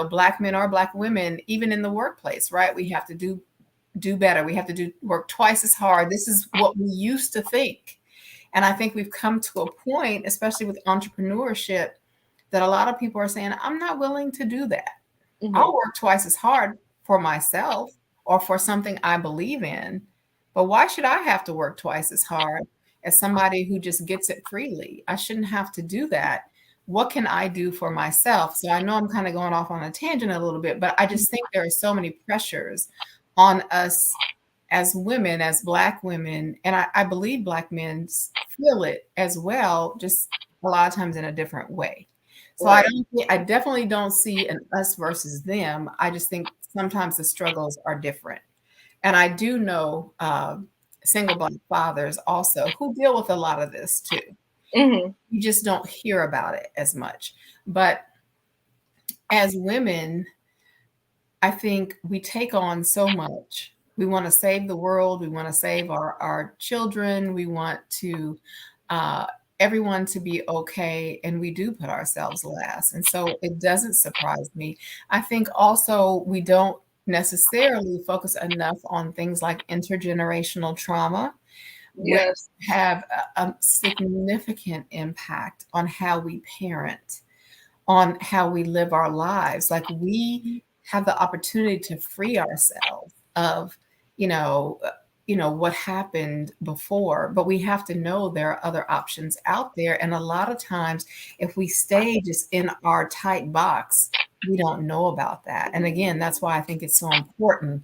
Black men or Black women, even in the workplace, right? We have to do better. We have to work twice as hard. This is what we used to think. And I think we've come to a point, especially with entrepreneurship, that a lot of people are saying, I'm not willing to do that. I'll work twice as hard for myself or for something I believe in. But why should I have to work twice as hard as somebody who just gets it freely? I shouldn't have to do that. What can I do for myself? So I know I'm kind of going off on a tangent a little bit, but I just think there are so many pressures on us as women, as Black women, and I believe Black men feel it as well, just a lot of times in a different way. So I definitely don't see an us versus them. I just think sometimes the struggles are different. And I do know single Black fathers also who deal with a lot of this too. You just don't hear about it as much. But as women, I think we take on so much. We want to save the world. We want to save our children. We want to everyone to be okay. And we do put ourselves last. And so it doesn't surprise me. I think also we don't necessarily focus enough on things like intergenerational trauma, which have a significant impact on how we parent, on how we live our lives. Like we have the opportunity to free ourselves of, what happened before, but we have to know there are other options out there. And a lot of times, if we stay just in our tight box, we don't know about that. And again, that's why I think it's so important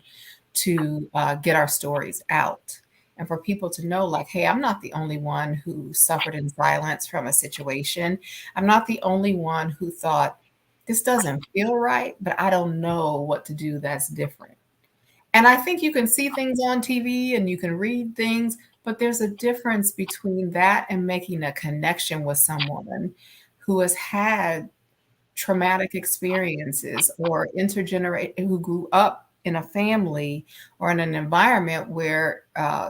to get our stories out and for people to know, like, hey, I'm not the only one who suffered in silence from a situation. I'm not the only one who thought, this doesn't feel right, but I don't know what to do that's different. And I think you can see things on TV and you can read things, but there's a difference between that and making a connection with someone who has had traumatic experiences or who grew up in a family or in an environment where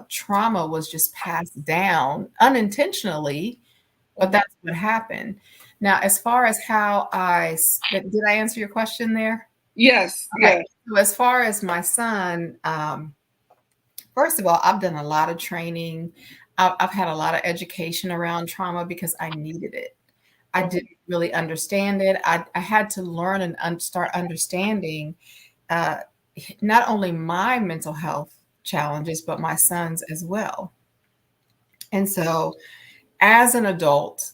trauma was just passed down unintentionally, but that's what happened. Now, as far as how did I answer your question there? Yes. Okay. So as far as my son, first of all, I've done a lot of training. I've had a lot of education around trauma because I needed it. I didn't really understand it. I had to learn and start understanding not only my mental health challenges, but my son's as well. And so as an adult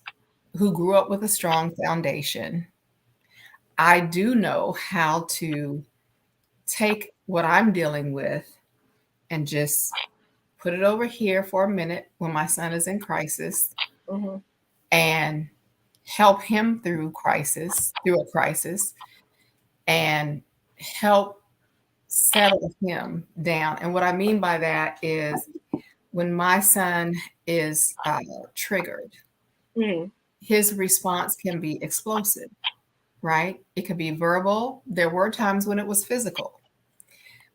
who grew up with a strong foundation, I do know how to take what I'm dealing with and just put it over here for a minute when my son is in crisis, Mm-hmm. and help him through a crisis, and help settle him down. And what I mean by that is when my son is triggered, Mm-hmm. his response can be explosive, right? It could be verbal. There were times when it was physical.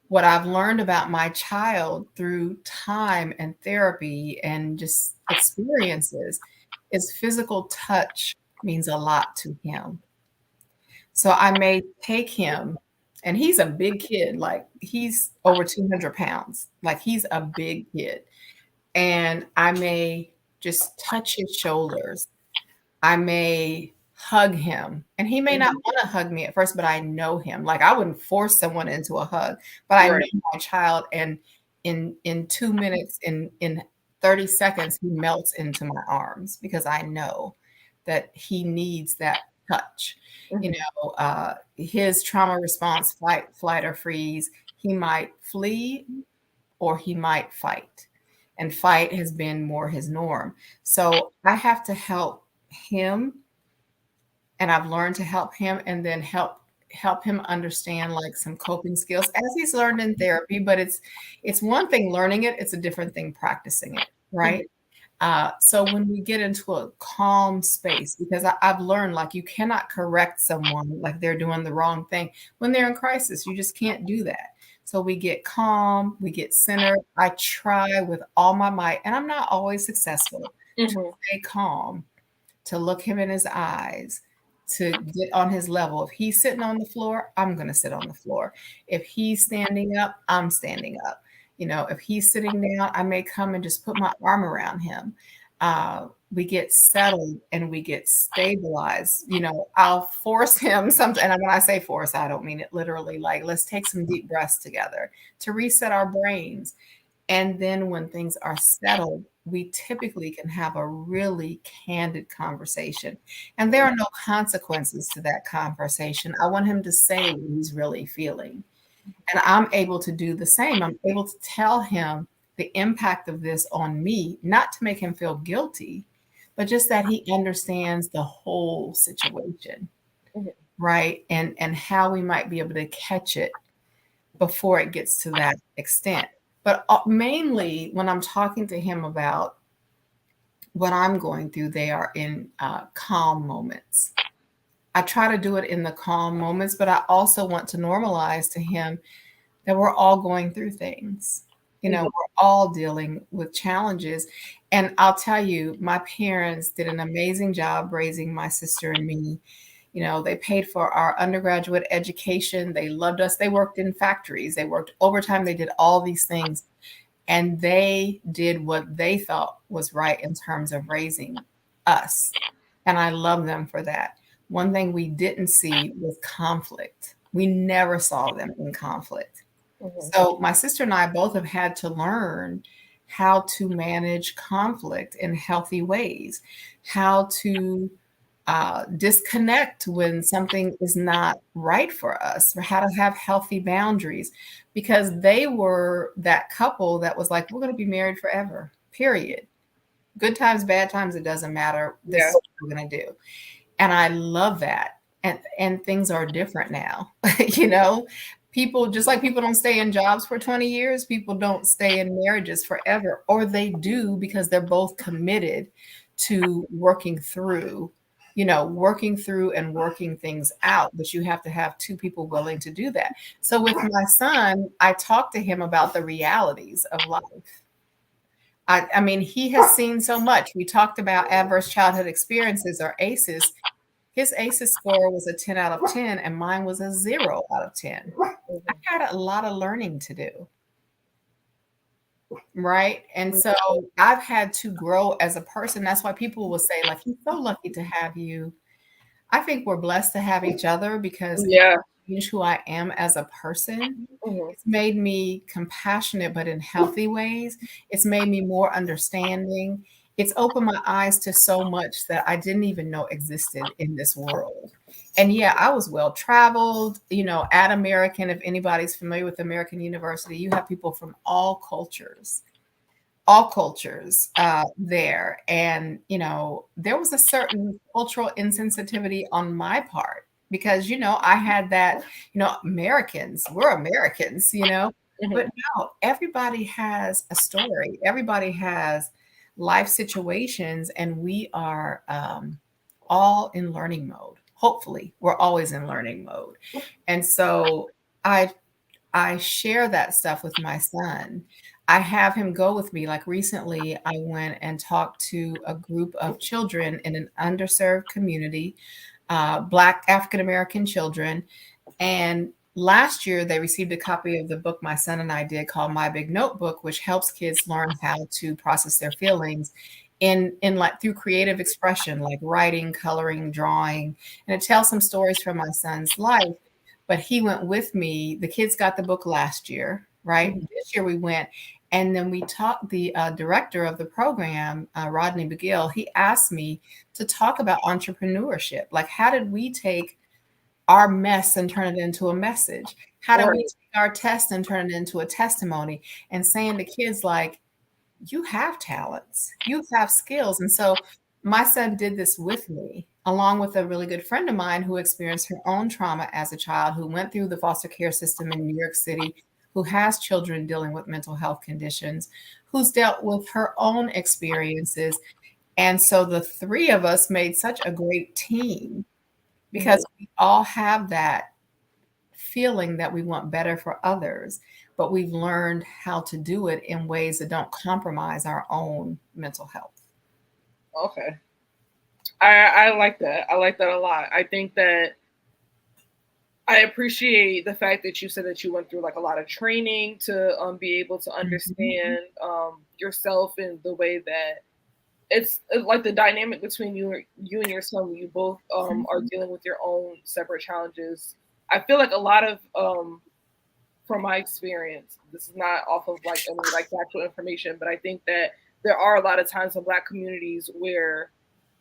What I've learned about my child through time and therapy and just experiences is physical touch means a lot to him. So I may take him, and he's a big kid, like he's over 200 pounds, like he's a big kid. And I may just touch his shoulders. I may hug him, and he may not Mm-hmm. want to hug me at first, but I know him. Like I wouldn't force someone into a hug, but I know Right. my child, and in 2 minutes, in 30 seconds, he melts into my arms because I know that he needs that touch. You Mm-hmm. know, his trauma response, fight, flight, or freeze. He might flee or he might fight. And fight has been more his norm. So I have to help him, and I've learned to help him, and then help him understand like some coping skills as he's learned in therapy. But it's one thing learning it, it's a different thing practicing it, Mm-hmm. right? So when we get into a calm space, because I've learned like you cannot correct someone like they're doing the wrong thing when they're in crisis. You just can't do that. So we get calm, we get centered. I try with all my might, and I'm not always successful, to Mm-hmm. stay calm, to look him in his eyes, to get on his level. If he's sitting on the floor, I'm going to sit on the floor. If he's standing up, I'm standing up. You know, if he's sitting down, I may come and just put my arm around him. We get settled and we get stabilized. You know, I'll force him something. And when I say force, I don't mean it literally. Like, let's take some deep breaths together to reset our brains. And then when things are settled, we typically can have a really candid conversation. And there are no consequences to that conversation. I want him to say what he's really feeling. And I'm able to do the same. I'm able to tell him the impact of this on me, not to make him feel guilty, but just that he understands the whole situation, Mm-hmm. right? And how we might be able to catch it before it gets to that extent. But mainly when I'm talking to him about what I'm going through, they are in calm moments. I try to do it in the calm moments, but I also want to normalize to him that we're all going through things. You know, Mm-hmm. we're all dealing with challenges. And I'll tell you, my parents did an amazing job raising my sister and me. You know, they paid for our undergraduate education. They loved us. They worked in factories. They worked overtime. They did all these things. And they did what they thought was right in terms of raising us. And I love them for that. One thing we didn't see was conflict. We never saw them in conflict. Mm-hmm. So my sister and I both have had to learn how to manage conflict in healthy ways, how to disconnect when something is not right for us, or how to have healthy boundaries, because they were that couple that was like, we're going to be married forever, period. Good times, bad times, it doesn't matter. This Yeah. is what we're going to do. And I love that. And things are different now. You know, people, just like people don't stay in jobs for 20 years, people don't stay in marriages forever, or they do because they're both committed to working through and working things out. But you have to have two people willing to do that. So with my son, I talked to him about the realities of life. I mean, he has seen so much. We talked about adverse childhood experiences, or ACEs. His ACEs score was a 10 out of 10, and mine was a 0 out of 10. I Mm-hmm. had a lot of learning to do, right? And so I've had to grow as a person. That's why people will say, like, he's so lucky to have you. I think we're blessed to have each other because it Yeah. changed who I am as a person. Mm-hmm. It's made me compassionate, but in healthy ways. It's made me more understanding. It's opened my eyes to so much that I didn't even know existed in this world. And yeah, I was well traveled, at American. If anybody's familiar with American University, you have people from all cultures. all cultures there. And, there was a certain cultural insensitivity on my part because, I had that, we're Americans, but Mhm. no, everybody has a story. Everybody has life situations, and we are all in learning mode. Hopefully, we're always in learning mode. And so I I share that stuff with my son. I have him go with me. Like recently, I went and talked to a group of children in an underserved community, Black African American children. And last year, they received a copy of the book my son and I did called My Big Notebook, which helps kids learn how to process their feelings in like through creative expression, like writing, coloring, drawing. And it tells some stories from my son's life. But he went with me. The kids got the book last year, right? Mhm. This year we went. And then we talked, the director of the program, Rodney McGill, he asked me to talk about entrepreneurship. Like, how did we take our mess and turn it into a message? How do we Right. take our test and turn it into a testimony? And saying to kids, like, you have talents, you have skills. And so my son did this with me, along with a really good friend of mine who experienced her own trauma as a child, who went through the foster care system in New York City, who has children dealing with mental health conditions, who's dealt with her own experiences. And so the three of us made such a great team because Mhm. we all have that feeling that we want better for others, but we've learned how to do it in ways that don't compromise our own mental health. Okay. I like that. I like that a lot. I think that I appreciate the fact that you said that you went through like a lot of training to be able to Mhm. understand yourself in the way that it's like the dynamic between you and your son. You both are Mhm. dealing with your own separate challenges. I feel like a lot of from my experience, this is not off of like any like factual information, but I think that there are a lot of times in Black communities where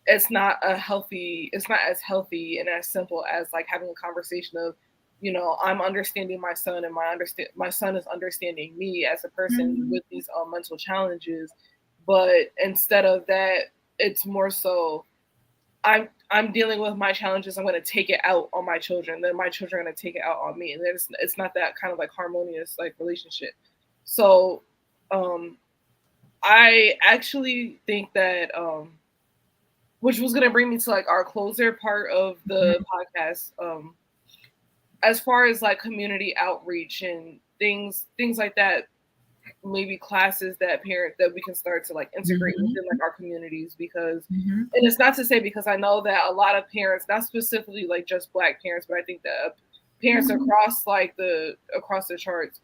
it's not as healthy and as simple as like having a conversation of, I'm understanding my son and my son is understanding me as a person Mhm. with these mental challenges. But instead of that, it's more so I'm dealing with my challenges. I'm going to take it out on my children. Then my children are going to take it out on me, and then it's not that kind of like harmonious like relationship. So, um, I actually think that which was going to bring me to like our closer part of the Mhm. podcast. As far as like community outreach and things like that, maybe classes that we can start to like integrate Mhm. within like our communities, because Mhm. and it's not to say, because I know that a lot of parents, not specifically like just Black parents, but I think that parents Mhm. across like the charts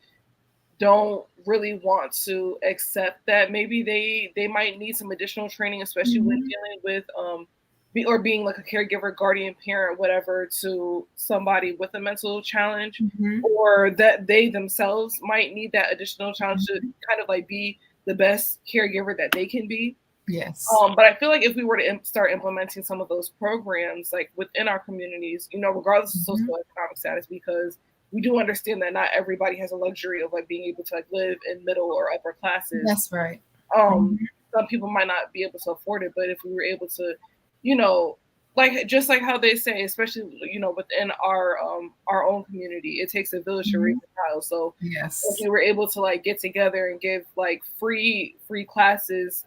don't really want to accept that maybe they might need some additional training, especially when Mhm. dealing with or being like a caregiver, guardian, parent, whatever, to somebody with a mental challenge, Mhm. or that they themselves might need that additional challenge to Mhm. kind of like be the best caregiver that they can be. Yes. But I feel like if we were to start implementing some of those programs, like within our communities, regardless of Mhm. socioeconomic status, because we do understand that not everybody has a luxury of like being able to like live in middle or upper classes. That's right. Um, Mhm. some people might not be able to afford it, but if we were able to, you know, like just like how they say, especially within our own community, it takes a village to raise Mhm. a child. So if Yes. we were able to like get together and give like free classes,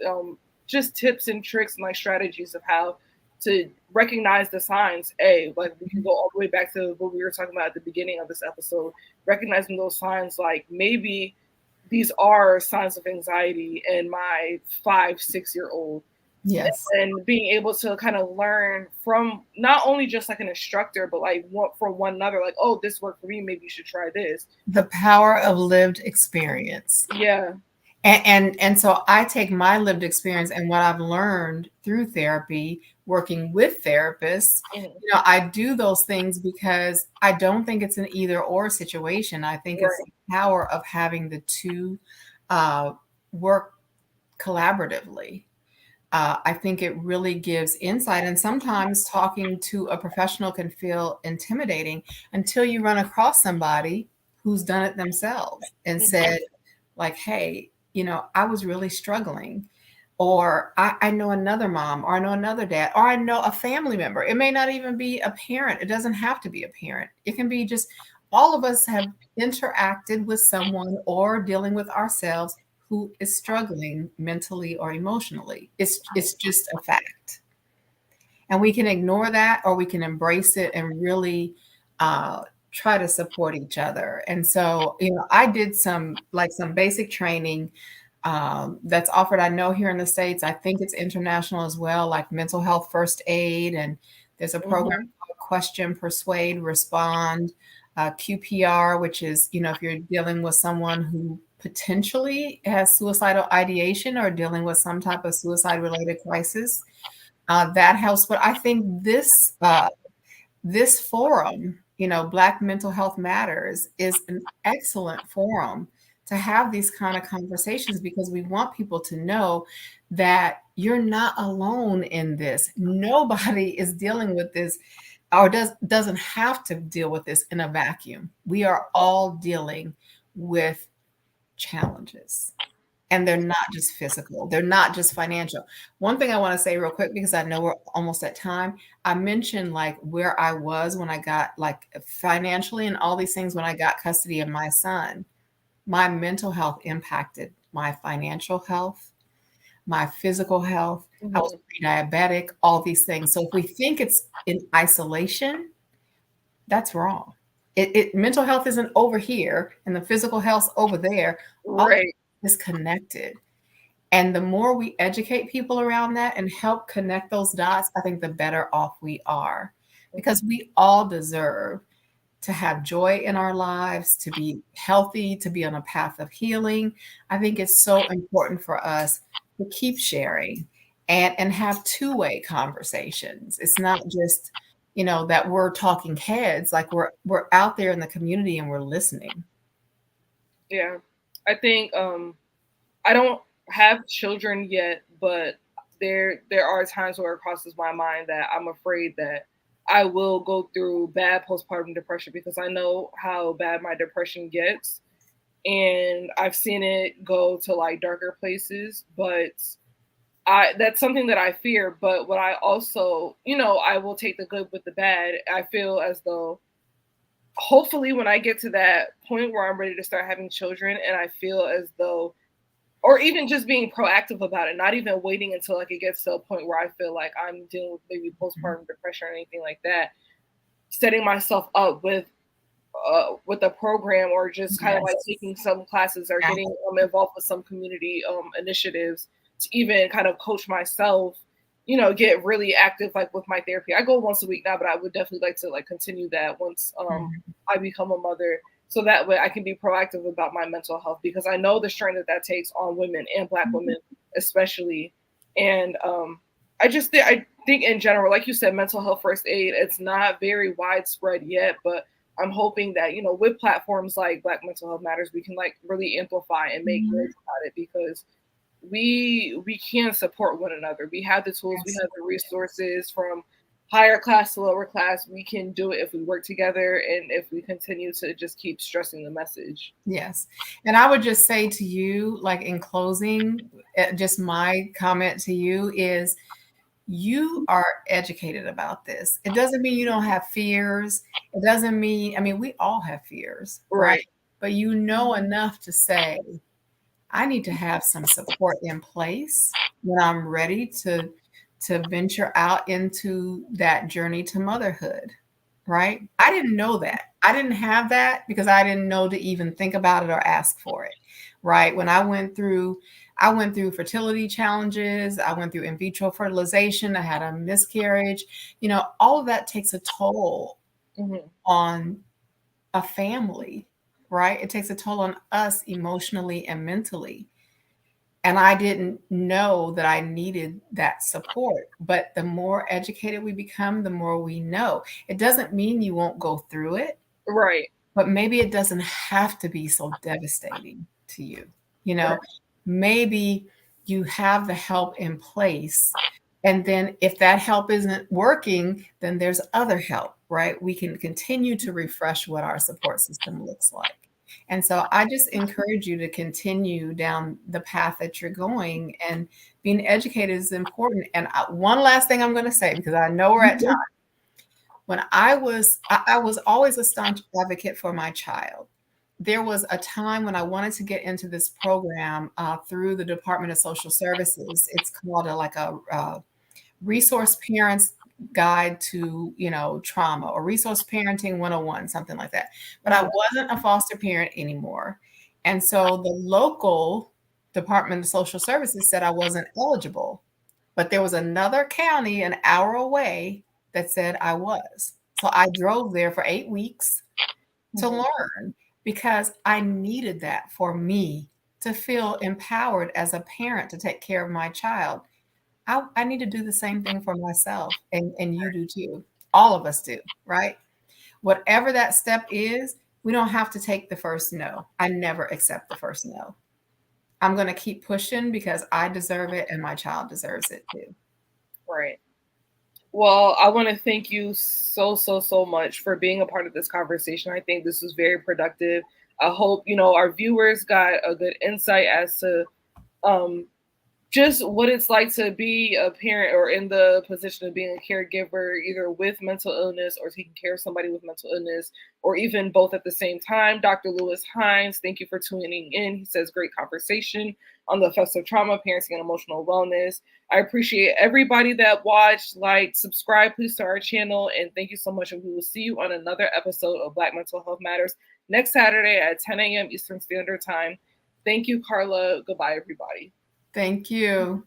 just tips and tricks and like strategies of how to recognize the signs. Like we can Mhm. go all the way back to what we were talking about at the beginning of this episode, recognizing those signs, like maybe these are signs of anxiety in my 5, 6 year old, Yes. and being able to kind of learn from not only just like an instructor, but like from one another, like, oh, this worked for me, maybe you should try this. The power of lived experience. Yeah. And so I take my lived experience and what I've learned through therapy, working with therapists. Mhm. I do those things because I don't think it's an either or situation. I think it's Right. the power of having the two uh, work collaboratively. I think it really gives insight. And sometimes talking to a professional can feel intimidating until you run across somebody who's done it themselves and Mhm. said, like, hey, I was really struggling. Or I know another mom, or I know another dad, or I know a family member. It may not even be a parent. It doesn't have to be a parent. It can be just all of us have interacted with someone or dealing with ourselves who is struggling mentally or emotionally. It's just a fact. And we can ignore that, or we can embrace it and really try to support each other. And so, I did some basic training that's offered, I know, here in the States. I think it's international as well, like mental health first aid. And there's a program Mm-hmm. called Question, Persuade, Respond, QPR, which is, if you're dealing with someone who potentially has suicidal ideation or dealing with some type of suicide related crisis, that helps. But I think this forum, Black Mental Health Matters, is an excellent forum to have these kind of conversations, because we want people to know that you're not alone in this. Nobody is dealing with this, or doesn't have to deal with this in a vacuum. We are all dealing with challenges. And they're not just physical, they're not just financial. One thing I want to say real quick, because I know we're almost at time. I mentioned like where I was when I got like financially and all these things when I got custody of my son. My mental health impacted my financial health, my physical health. I was Mm-hmm. pre-diabetic, all these things. So if we think it's in isolation, that's wrong. Mental health isn't over here and the physical health's over there. All Right. is connected. And the more we educate people around that and help connect those dots, I think the better off we are, because we all deserve to have joy in our lives, to be healthy, to be on a path of healing. I think it's so important for us to keep sharing and have two-way conversations. It's not just, that we're talking heads, like we're out there in the community and we're listening. Yeah. I think I don't have children yet, but there are times where it crosses my mind that I'm afraid that I will go through bad postpartum depression, because I know how bad my depression gets, and I've seen it go to like darker places. But I that's something that I fear. But what I also, I will take the good with the bad. I feel as though hopefully when I get to that point where I'm ready to start having children, and I feel as though, or even just being proactive about it, not even waiting until like it gets to a point where I feel like I'm dealing with maybe postpartum depression or anything like that, setting myself up with a program, or just kind of like Yes. taking some classes, or getting involved with some community initiatives to even kind of coach myself, get really active like with my therapy. I go once a week now, but I would definitely like to like continue that once Mhm. I become a mother, so that way I can be proactive about my mental health, because I know the strain that takes on women, and Black women especially. And I think in general, like you said, mental health first aid, it's not very widespread yet, but I'm hoping that, with platforms like Black Mental Health Matters, we can like really amplify and make Mhm. noise about it, because we can support one another. We have the tools, we Yes. have the resources, from higher class to lower class. We can do it if we work together, and if we continue to just keep stressing the message. Yes. And I would just say to you, like in closing, just my comment to you is you are educated about this. It doesn't mean you don't have fears. It doesn't mean, I mean, we all have fears, right? Right. But you know enough to say, I need to have some support in place when I'm ready to venture out into that journey to motherhood, right? I didn't know that. I didn't have that because I didn't know to even think about it or ask for it, right? When I went through fertility challenges, I went through in vitro fertilization, I had a miscarriage. All of that takes a toll Hmm. on a family, right? It takes a toll on us emotionally and mentally. And I didn't know that I needed that support. But the more educated we become, the more we know. It doesn't mean you won't go through it, Right. but maybe it doesn't have to be so devastating to you. You Right. know, maybe you have the help in place. And then if that help isn't working, then there's other help, right? We can continue to refresh what our support system looks like. And so I just encourage you to continue down the path that you're going, and being educated is important. And one last thing I'm going to say, because I know we're at time. When I was always a staunch advocate for my child. There was a time when I wanted to get into this program through the Department of Social Services. It's called a resource parents guide to, trauma, or resource parenting 101, something like that. But I wasn't a foster parent anymore. And so the local Department of Social Services said I wasn't eligible. But there was another county an hour away that said I was. So I drove there for 8 weeks to learn, because I needed that for me to feel empowered as a parent to take care of my child. I need to do the same thing for myself, and you do too. All of us do, right? Whatever that step is, we don't have to take the first no. I never accept the first no. I'm going to keep pushing because I deserve it and my child deserves it too. Right. Well, I want to thank you so much for being a part of this conversation. I think this was very productive. I hope, our viewers got a good insight as to just what it's like to be a parent or in the position of being a caregiver, either with mental illness or taking care of somebody with mental illness, or even both at the same time. Dr. Lewis Hines, thank you for tuning in. He says, great conversation on the effects of trauma, parenting, and emotional wellness. I appreciate everybody that watched, subscribe, please, to our channel. And thank you so much. And we will see you on another episode of Black Mental Health Matters next Saturday at 10 a.m. Eastern Standard Time. Thank you, Carla. Goodbye, everybody. Thank you.